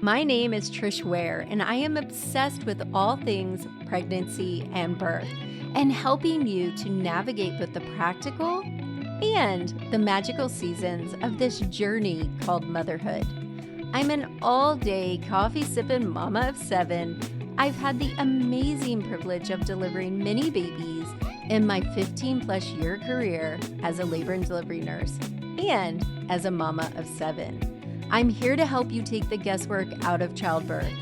My name is Trish Ware, and I am obsessed with all things pregnancy and birth, and helping you to navigate both the practical and the magical seasons of this journey called motherhood. I'm an all-day coffee-sipping mama of 7. I've had the amazing privilege of delivering many babies in my 15-plus year career as a labor and delivery nurse and as a mama of 7. I'm here to help you take the guesswork out of childbirth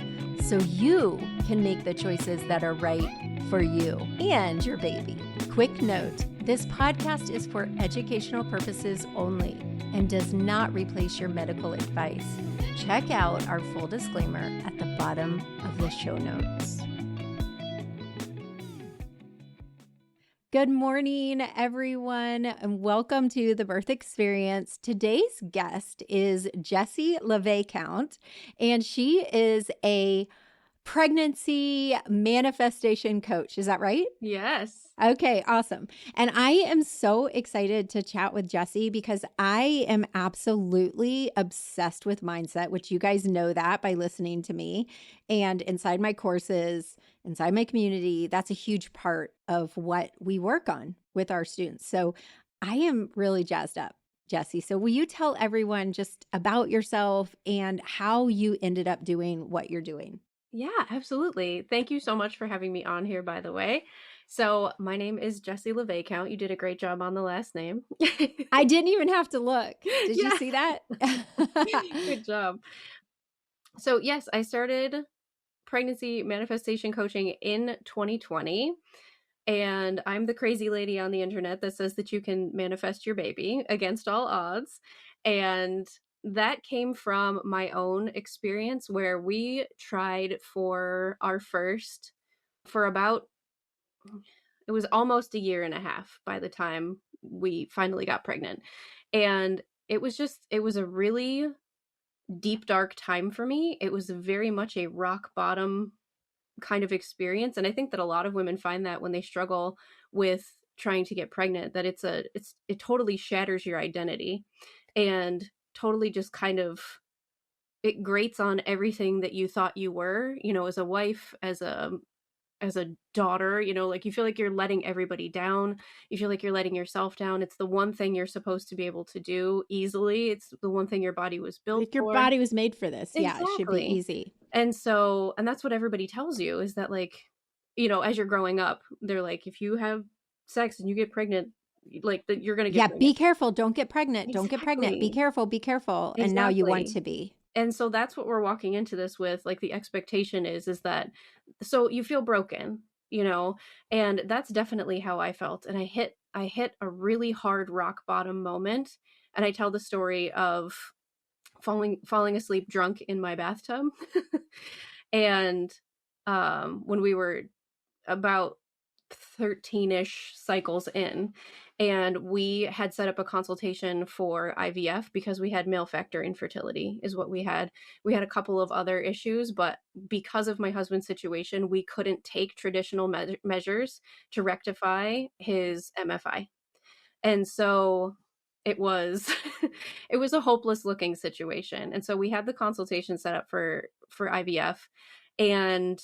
so you can make the choices that are right for you and your baby. Quick note, this podcast is for educational purposes only and does not replace your medical advice. Check out our full disclaimer at the bottom of the show notes. Good morning, everyone, and welcome to The Birth Experience. Today's guest is Jessi LeVesconte, and she is a pregnancy manifestation coach. Is that right? Yes. Okay, awesome. And I am so excited to chat with Jessi because I am absolutely obsessed with mindset, which you guys know that by listening to me. And inside my courses, inside my community, that's a huge part of what we work on with our students. So I am really jazzed up, Jessi. So will you tell everyone just about yourself and how you ended up doing what you're doing? Yeah, absolutely. Thank you so much for having me on here, by the way. So my name is Jessi LeVesconte. You did a great job on the last name. I didn't even have to look. Did you Yeah. see that? Good job. So yes, I started pregnancy manifestation coaching in 2020. And I'm the crazy lady on the internet that says that you can manifest your baby against all odds. And that came from my own experience where we tried for our first for about, it was almost a year and a half by the time we finally got pregnant. And it was a really deep, dark time for me. It was very much a rock bottom kind of experience. And I think that a lot of women find that when they struggle with trying to get pregnant, that it totally shatters your identity and totally just kind of, it grates on everything that you thought you were, as a wife, as a daughter, like you feel like you're letting everybody down. You feel like you're letting yourself down. It's the one thing you're supposed to be able to do easily. It's the one thing your body was built Like your for. body was made for this. Yeah, it should be Exactly. easy. And that's what everybody tells you is that, like, as you're growing up, they're like, if you have sex and you get pregnant, like that you're going to get pregnant. Be careful. Don't get pregnant. Don't get pregnant. Be Exactly. careful. Be careful. And now you want Exactly. to be. And so that's what we're walking into this with. Like the expectation is that, so you feel broken, and that's definitely how I felt. And I hit a really hard rock bottom moment. And I tell the story of falling asleep drunk in my bathtub. And when we were about 13-ish cycles in, and we had set up a consultation for IVF because we had male factor infertility is what we had. We had a couple of other issues, but because of my husband's situation, we couldn't take traditional measures to rectify his MFI. And so it was it was a hopeless looking situation. And so we had the consultation set up for IVF, and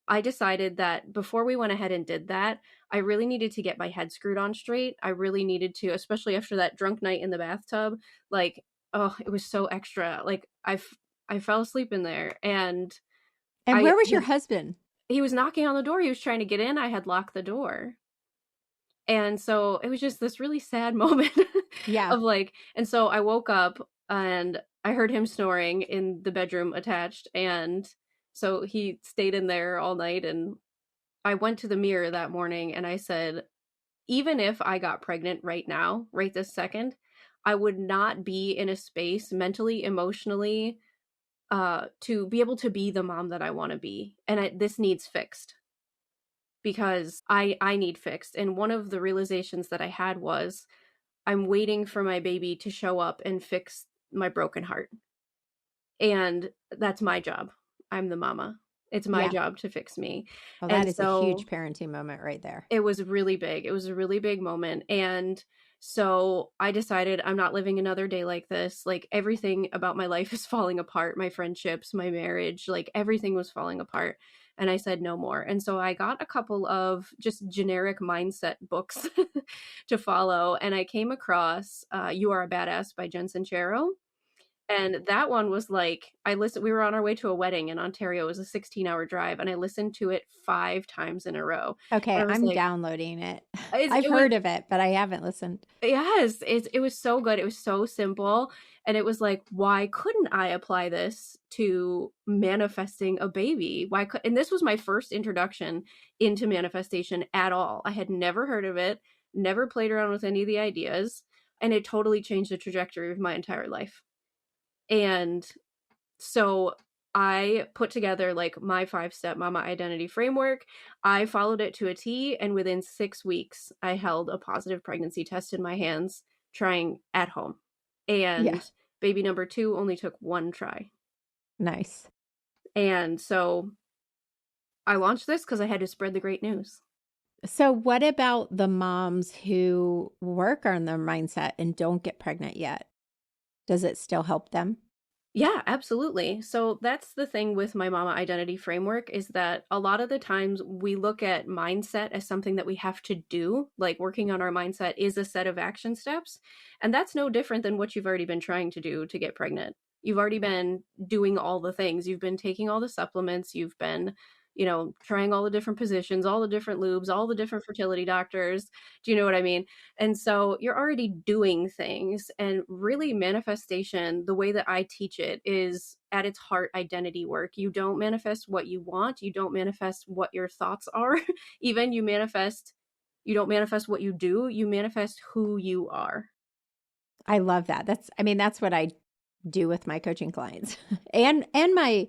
I decided that before we went ahead and did that, I really needed to get my head screwed on straight. I really needed to, especially after that drunk night in the bathtub, like, oh, it was so extra. Like I fell asleep in there. And where was your husband? He was knocking on the door. He was trying to get in. I had locked the door. And so it was just this really sad moment of like, and so I woke up and I heard him snoring in the bedroom attached. And so he stayed in there all night. And I went to the mirror that morning and I said, even if I got pregnant right now, right this second, I would not be in a space mentally, emotionally, to be able to be the mom that I want to be. And this needs fixed. Because I need fixed. And one of the realizations that I had was I'm waiting for my baby to show up and fix my broken heart. And that's my job. I'm the mama. It's my job to fix me. Well, that is a huge parenting moment right there. It was really big. It was a really big moment. And So I decided I'm not living another day like this. Like everything about my life is falling apart. My friendships, my marriage, like everything was falling apart. And I said no more. And so I got a couple of just generic mindset books to follow. And I came across You Are a Badass by Jen Sincero. And that one was like, we were on our way to a wedding in Ontario. It was a 16-hour drive, and I listened to it 5 times in a row. Okay, And I was I'm like, downloading it. I've it was heard of it, but I haven't listened. yes, it was so good. It was so simple. And it was like, why couldn't I apply this to manifesting a baby? And this was my first introduction into manifestation at all. I had never heard of it, never played around with any of the ideas, and it totally changed the trajectory of my entire life. And so I put together like my 5-step mama identity framework. I followed it to a T, and within 6 weeks, I held a positive pregnancy test in my hands, trying at home. Yeah, And baby number 2 only took 1 try. nice. And so I launched this because I had to spread the great news. So, what about the moms who work on their mindset and don't get pregnant yet? Does it still help them? Yeah, absolutely. So that's the thing with my mama identity framework is that a lot of the times we look at mindset as something that we have to do, like working on our mindset is a set of action steps. And that's no different than what you've already been trying to do to get pregnant. You've already been doing all the things. You've been taking all the supplements. You've been, trying all the different positions, all the different lubes, all the different fertility doctors. Do you know what I mean? And so you're already doing things. And really, manifestation, the way that I teach it, is at its heart identity work. You don't manifest what you want, you don't manifest what your thoughts are. Even you don't manifest what you do, you manifest who you are. I love that. That's what I do with my coaching clients and my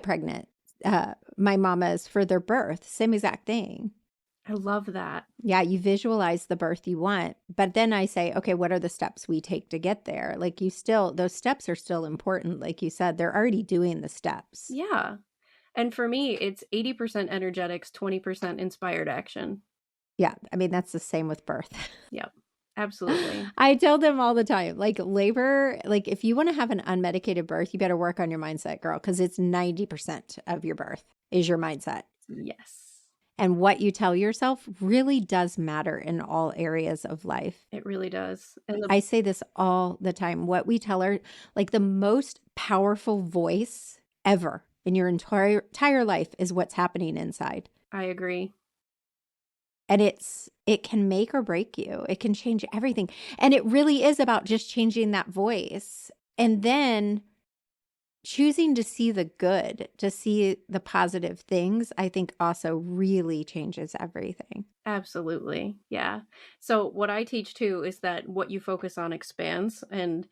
pregnant my mamas for their birth. Same exact thing. I love that. Yeah, you visualize the birth you want, but then I say, okay, what are the steps we take to get there? Like those steps are still important. Like you said, they're already doing the steps. Yeah. And for me, it's 80% energetics, 20% inspired action. Yeah, that's the same with birth. Yep. Absolutely. I tell them all the time, like labor, like if you want to have an unmedicated birth, you better work on your mindset, girl, because it's 90% of your birth is your mindset. Yes. And what you tell yourself really does matter in all areas of life. It really does. And I say this all the time. What we tell her, like the most powerful voice ever in your entire life is what's happening inside. I agree. And it can make or break you. It can change everything. And it really is about just changing that voice and then choosing to see the good, to see the positive things, I think also really changes everything. Absolutely. Yeah. So what I teach too is that what you focus on expands, and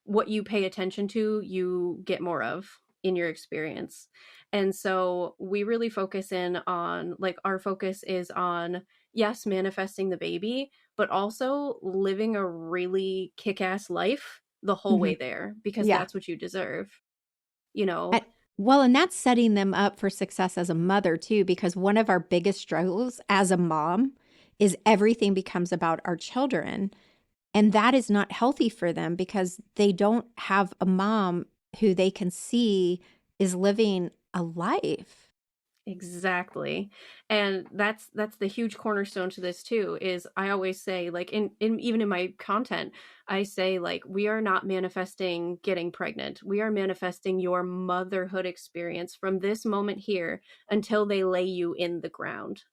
what you pay attention to, you get more of in your experience. And so we really focus in on, like, our focus is on, yes, manifesting the baby, but also living a really kick-ass life the whole way there, because Yeah. that's what you deserve, you know? Well, and that's setting them up for success as a mother too, because one of our biggest struggles as a mom is everything becomes about our children. And that is not healthy for them because they don't have a mom who they can see is living a life. Exactly. And that's the huge cornerstone to this too, is I always say, like, in even in my content, I say, like, we are not manifesting getting pregnant. We are manifesting your motherhood experience from this moment here until they lay you in the ground.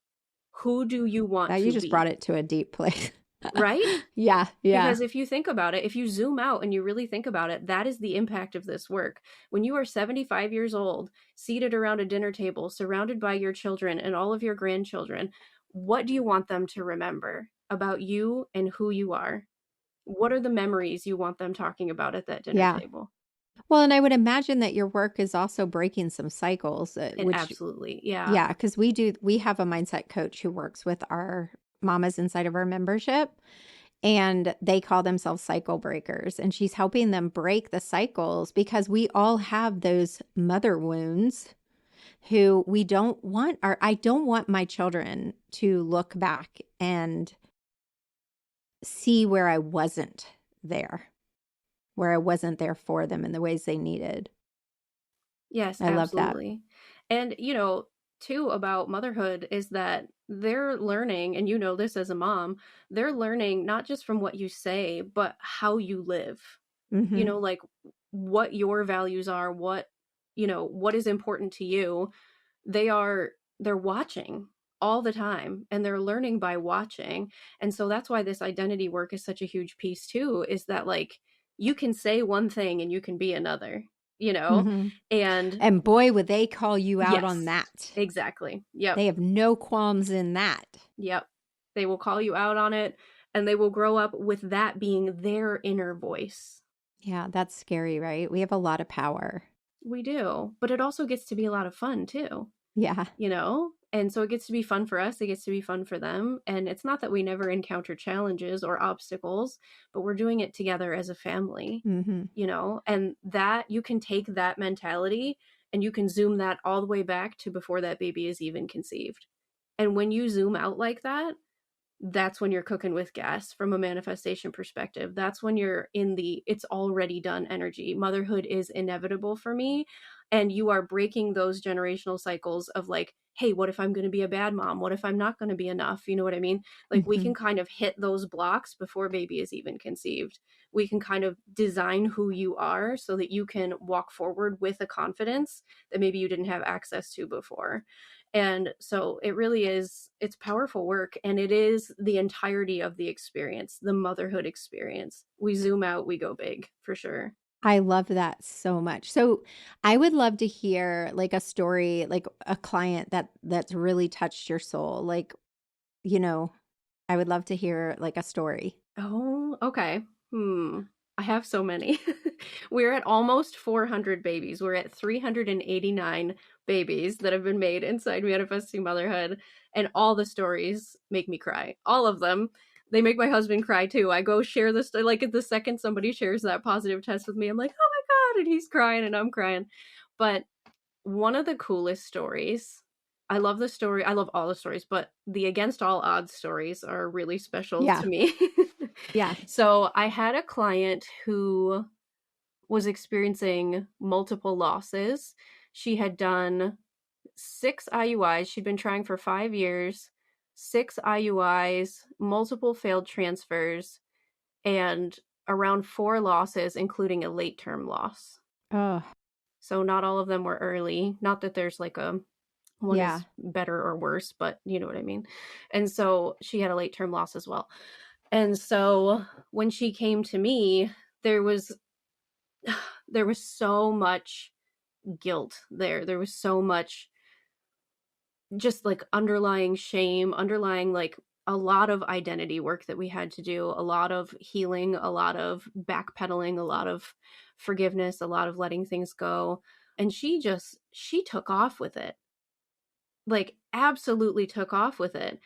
Who do you want Now to you just brought be? it to a deep place. Right? Yeah. Because if you think about it, if you zoom out and you really think about it, that is the impact of this work. When you are 75 years old, seated around a dinner table, surrounded by your children and all of your grandchildren, what do you want them to remember about you and who you are? What are the memories you want them talking about at that dinner Yeah. table? Well, and I would imagine that your work is also breaking some cycles, And which, absolutely, yeah. yeah, because we have a mindset coach who works with our mamas inside of our membership. And they call themselves cycle breakers. And she's helping them break the cycles because we all have those mother wounds who I don't want my children to look back and see where I wasn't there, for them in the ways they needed. Yes, I love that. absolutely. And, too, about motherhood is that they're learning, and you know this as a mom, they're learning not just from what you say, but how you live. Mm-hmm. Like what your values are, what is important to you. They're watching all the time, and they're learning by watching. And so that's why this identity work is such a huge piece too, is that like you can say one thing and you can be another, you know? Mm-hmm. And And boy, would they call you out on yes, that. exactly. Yep. They have no qualms in that. Yep. They will call you out on it, and they will grow up with that being their inner voice. Yeah, that's scary, right? We have a lot of power. We do, but it also gets to be a lot of fun too. Yeah. And so it gets to be fun for us, it gets to be fun for them, and it's not that we never encounter challenges or obstacles, but we're doing it together as a family. Mm-hmm. And that you can take that mentality and you can zoom that all the way back to before that baby is even conceived. And when you zoom out like that, that's when you're cooking with gas from a manifestation perspective. That's when you're in the it's already done energy. Motherhood is inevitable for me. And you are breaking those generational cycles of like, hey, what if I'm going to be a bad mom? What if I'm not going to be enough? You know what I mean? Like we Mm-hmm. can kind of hit those blocks before baby is even conceived. We can kind of design who you are so that you can walk forward with a confidence that maybe you didn't have access to before. And so it really is, it's powerful work, and it is the entirety of the experience, the motherhood experience. We zoom out, we go big for sure. I love that so much. So I would love to hear like a story, like a client that's really touched your soul. Like, you know, I would love to hear like a story. Oh, okay. I have so many. We're at almost 400 babies. We're at 389 babies that have been made inside Manifesting Motherhood. And all the stories make me cry. All of them. They make my husband cry too. I go share this, like the second somebody shares that positive test with me, I'm like, oh my God. And he's crying and I'm crying. But one of the coolest stories, I love the story. I love all the stories, but the against all odds stories are really special Yeah. to me. Yeah. So I had a client who was experiencing multiple losses. She had done 6 IUIs. She'd been trying for 5 years, 6 IUIs, multiple failed transfers, and around 4 losses, including a late term loss. Oh, So not all of them were early. Not that there's like a one yeah. is better or worse, but you know what I mean. And so she had a late term loss as well. And so when she came to me, there was there was so much guilt there. There was so much just like underlying shame, underlying like a lot of identity work that we had to do, a lot of healing, a lot of backpedaling, a lot of forgiveness, a lot of letting things go. And she took off with it. Like absolutely took off with it.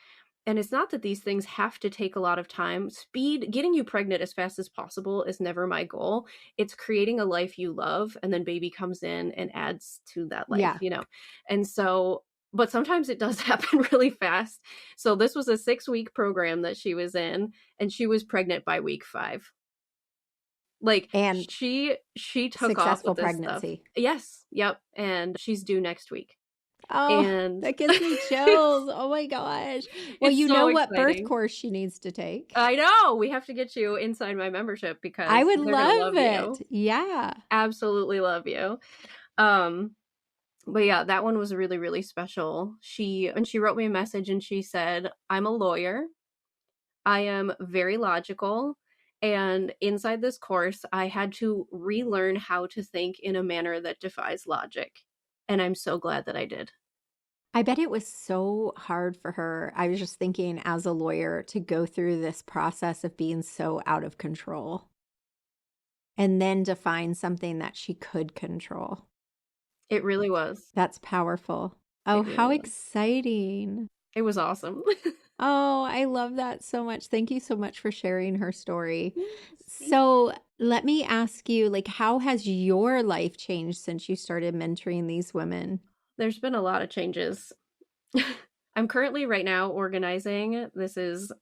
And it's not that these things have to take a lot of time. Getting you pregnant as fast as possible is never my goal. It's creating a life you love, and then baby comes in and adds to that life, Yeah. And so, but sometimes it does happen really fast. So this was a 6-week program that she was in, and she was pregnant by week 5. Like And she took off successful with this stuff. pregnancy. Yes, yep, and she's due next week. Oh, And that gives me chills. Oh my gosh. Well, it's you so know what birth exciting. course she needs to take. I know. We have to get you inside my membership I because would they're gonna love love it. you. Yeah. Absolutely love you. Um, but yeah, that one was really, really special. She wrote me a message and she said, I'm a lawyer. I am very logical. And inside this course, I had to relearn how to think in a manner that defies logic. And I'm so glad that I did. I bet it was so hard for her. I was just thinking as a lawyer to go through this process of being so out of control and then to find something that she could control. It really was. That's powerful. Oh, It how really was. exciting. It was awesome. Oh, I love that so much. Thank you so much for sharing her story. Yes. So, let me ask you, like, how has your life changed since you started mentoring these women? There's been a lot of changes. I'm currently right now organizing. This is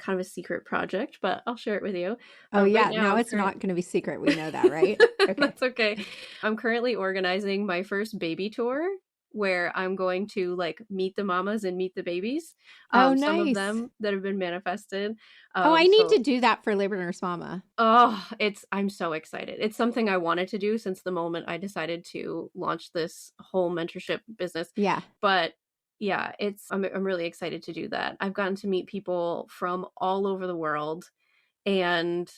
kind of a secret project, but I'll share it with you. Oh, Right yeah. now, Now I'm it's not going to be secret. We know that, right? Okay. That's okay. I'm currently organizing my first baby tour where I'm going to like meet the mamas and meet the babies. Oh, Some of nice. them that have been manifested. Oh, I need to So do that for Labor Nurse Mama. oh, I'm so excited. It's something I wanted to do since the moment I decided to launch this whole mentorship business. Yeah. But yeah, I'm really excited to do that. I've gotten to meet people from all over the world, and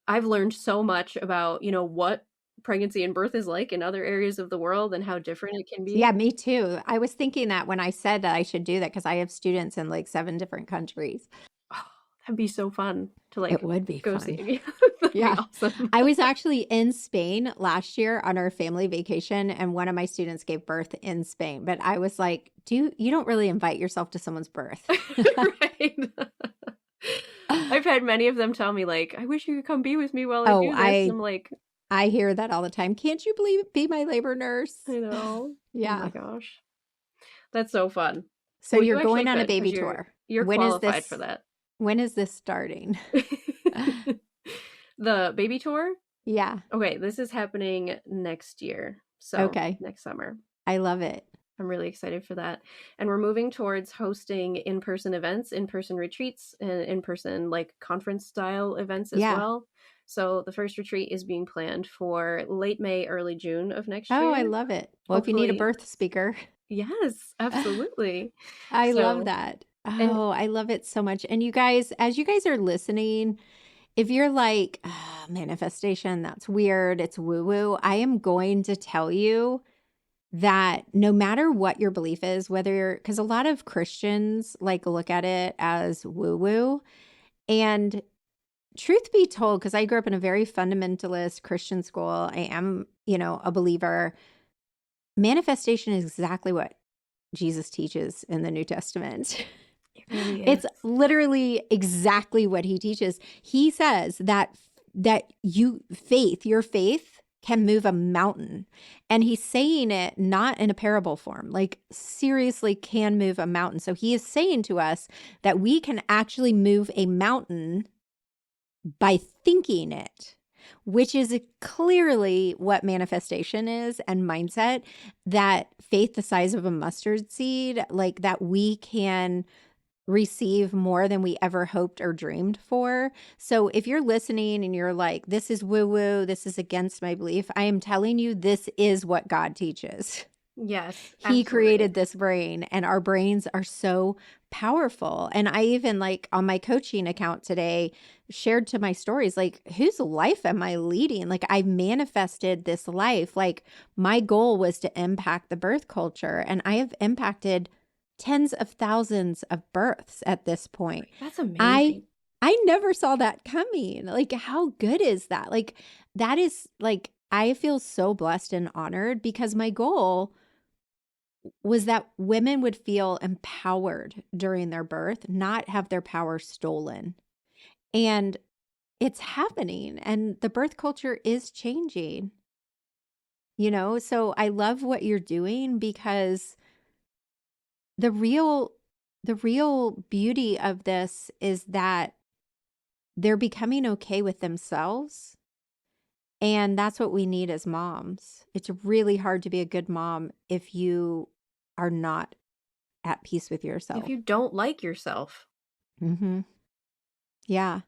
I've learned so much about, what pregnancy and birth is like in other areas of the world and how different it can be. Yeah, me too. I was thinking that when I said that I should do that because I have students in like 7 different countries. Oh, that'd be so fun to It like would be go fun. see. That'd be Yeah. awesome. I was actually in Spain last year on our family vacation, and one of my students gave birth in Spain. But I was like, you don't really invite yourself to someone's birth. Right. I've had many of them tell me like, I wish you could come be with me while I Oh, do this. And I'm like, I hear that all the time. Can't you be my labor nurse? I know. Oh Yeah. my gosh. That's so fun. So Well, you're you actually going on a could, 'cause baby tour. you're When is qualified for this? that. When is this starting? The baby tour? Yeah. Okay, this is happening next year. So Okay. next summer. I love it. I'm really excited for that. And we're moving towards hosting in-person events, in-person retreats, and in-person like conference style events as Yeah. well. So the first retreat is being planned for late May, early June of next year. Oh, I love it. Well, if you need a Hopefully. birth speaker. Yes, absolutely. I love So, that. and Oh, I love it so much. And you guys, as you guys are listening, if you're like, "Ah, manifestation, that's weird, it's woo-woo," I am going to tell you that no matter what your belief is, because a lot of Christians like look at it as woo-woo. And truth be told, because I grew up in a very fundamentalist Christian school, I am, a believer. Manifestation is exactly what Jesus teaches in the New Testament. it really It's is. literally exactly what he teaches. He says that your faith can move a mountain. And he's saying it not in a parable form, like seriously can move a mountain. So he is saying to us that we can actually move a mountain by thinking it, which is clearly what manifestation is and mindset, that faith the size of a mustard seed, like that we can receive more than we ever hoped or dreamed for. So if you're listening and you're like, this is woo-woo, this is against my belief, I am telling you, this is what God teaches. Yes, He absolutely. created this brain, and our brains are so powerful. And I even like on my coaching account today shared to my stories, like, whose life am I leading? Like, I manifested this life. Like, my goal was to impact the birth culture, and I have impacted tens of thousands of births at this point. That's amazing. I never saw that coming. Like, how good is that? Like, that is like, I feel so blessed and honored because my goal was that women would feel empowered during their birth, not have their power stolen. And it's happening, and the birth culture is changing. So I love what you're doing because the real beauty of this is that they're becoming okay with themselves. And that's what we need as moms. It's really hard to be a good mom if you are not at peace with yourself. If you don't like yourself. Mm-hmm. Yeah.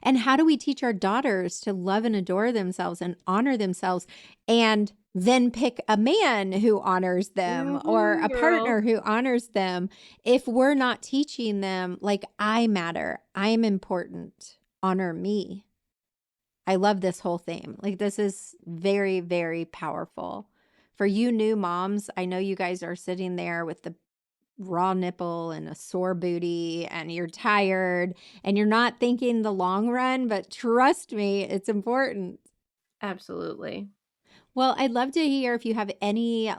And how do we teach our daughters to love and adore themselves and honor themselves and then pick a man who honors them or a partner who honors them if we're not teaching them, like, I matter, I'm important, honor me? I love this whole theme. Like, this is very, very powerful. For you new moms, I know you guys are sitting there with the raw nipple and a sore booty and you're tired and you're not thinking the long run, but trust me, it's important. Absolutely. Well, I'd love to hear if you have any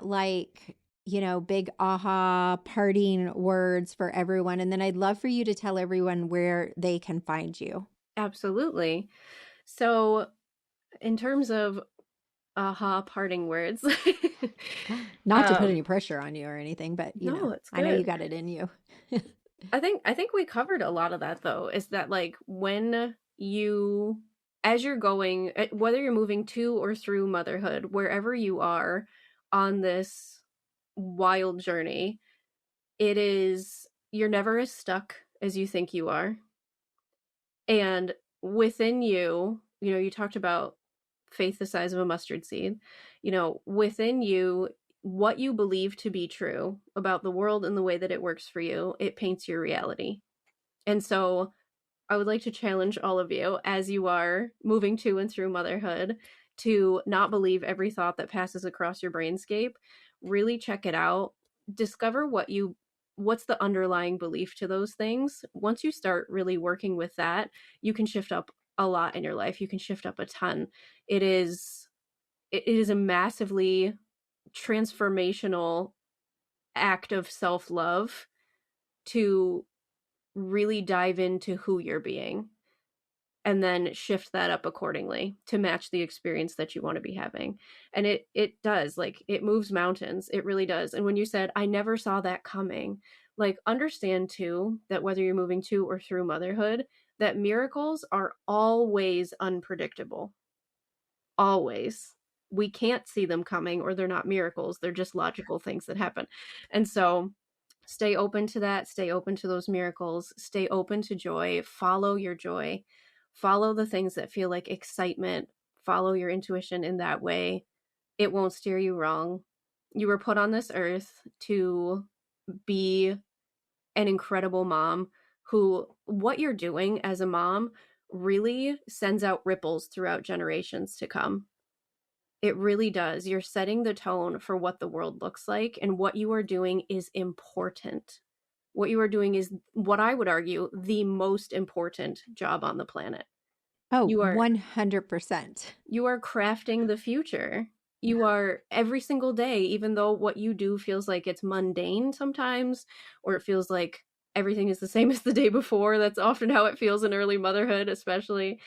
big aha parting words for everyone. And then I'd love for you to tell everyone where they can find you. Absolutely. So in terms of aha parting words. Not to put any pressure on you or anything, but no, it's good. I know you got it in you. I think we covered a lot of that, though, is that like when you, as you're going, whether you're moving to or through motherhood, wherever you are on this wild journey, it is, you're never as stuck as you think you are. And within you, you talked about faith the size of a mustard seed, within you, what you believe to be true about the world and the way that it works for you, it paints your reality. And so I would like to challenge all of you as you are moving to and through motherhood to not believe every thought that passes across your brainscape. Really check it out. Discover what's the underlying belief to those things. Once you start really working with that, you can shift up a lot in your life. You can shift up a ton. It is a massively transformational act of self-love to really dive into who you're being and then shift that up accordingly to match the experience that you want to be having. And it does, like, it moves mountains. It really does. And when you said, I never saw that coming, like, understand too that whether you're moving to or through motherhood, that miracles are always unpredictable. Always. We can't see them coming, or they're not miracles. They're just logical things that happen. And so stay open to that. Stay open to those miracles. Stay open to joy. Follow your joy. Follow the things that feel like excitement. Follow your intuition in that way. It won't steer you wrong. You were put on this earth to be an incredible mom who, what you're doing as a mom really sends out ripples throughout generations to come. It really does. You're setting the tone for what the world looks like, and what you are doing is important. What you are doing is, what I would argue, the most important job on the planet. Oh, You are 100%. you are crafting the future. You are, every single day, even though what you do feels like it's mundane sometimes, or it feels like everything is the same as the day before. That's often how it feels in early motherhood, especially.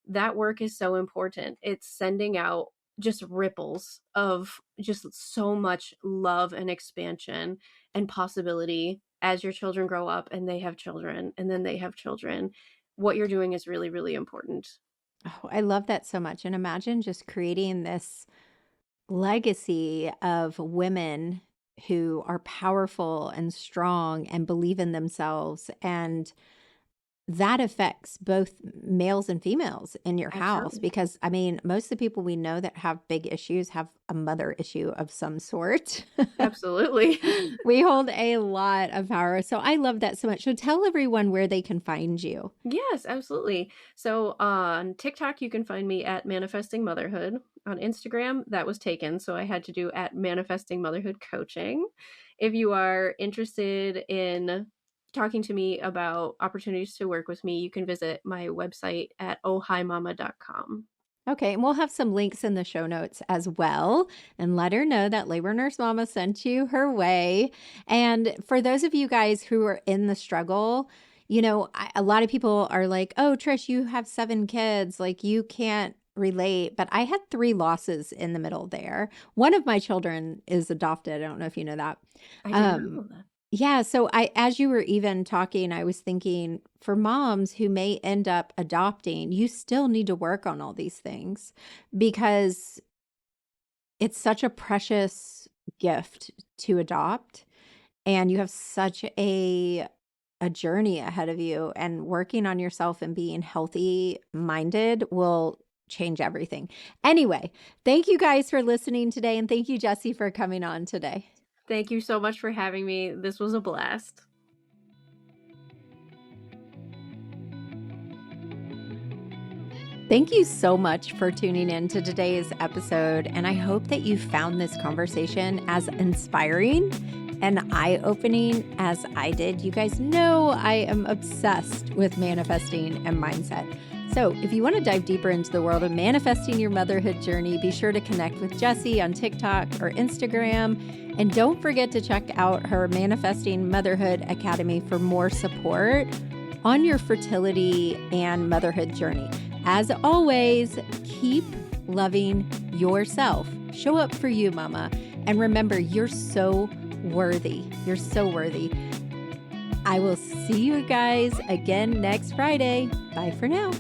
That work is so important. It's sending out just ripples of just so much love and expansion and possibility as your children grow up and they have children and then they have children. What you're doing is really, really important. Oh, I love that so much. And imagine just creating this legacy of women who are powerful and strong and believe in themselves, and that affects both males and females in your house. Absolutely. Because I mean, most of the people we know that have big issues have a mother issue of some sort. Absolutely. We hold a lot of power. So I love that so much. So tell everyone where they can find you. Yes, absolutely. So on TikTok, you can find me at Manifesting Motherhood. On Instagram, that was taken, so I had to do at Manifesting Motherhood Coaching. If you are interested in talking to me about opportunities to work with me, you can visit my website at ohimama.com. Okay, and we'll have some links in the show notes as well, and let her know that Labor Nurse Mama sent you her way. And for those of you guys who are in the struggle, a lot of people are like, oh, Trish, you have 7 kids, like you can't relate. But I had 3 losses in the middle there. One of my children is adopted. I don't know if you know that. I didn't know that. Yeah. So as you were even talking, I was thinking, for moms who may end up adopting, you still need to work on all these things, because it's such a precious gift to adopt, and you have such a journey ahead of you, and working on yourself and being healthy minded will change everything. Anyway, thank you guys for listening today, and thank you, Jessi, for coming on today. Thank you so much for having me. This was a blast. Thank you so much for tuning in to today's episode, and I hope that you found this conversation as inspiring and eye-opening as I did. You guys know I am obsessed with manifesting and mindset. So if you want to dive deeper into the world of manifesting your motherhood journey, be sure to connect with Jessi on TikTok or Instagram. And don't forget to check out her Manifesting Motherhood Academy for more support on your fertility and motherhood journey. As always, keep loving yourself. Show up for you, mama. And remember, you're so worthy. You're so worthy. I will see you guys again next Friday. Bye for now.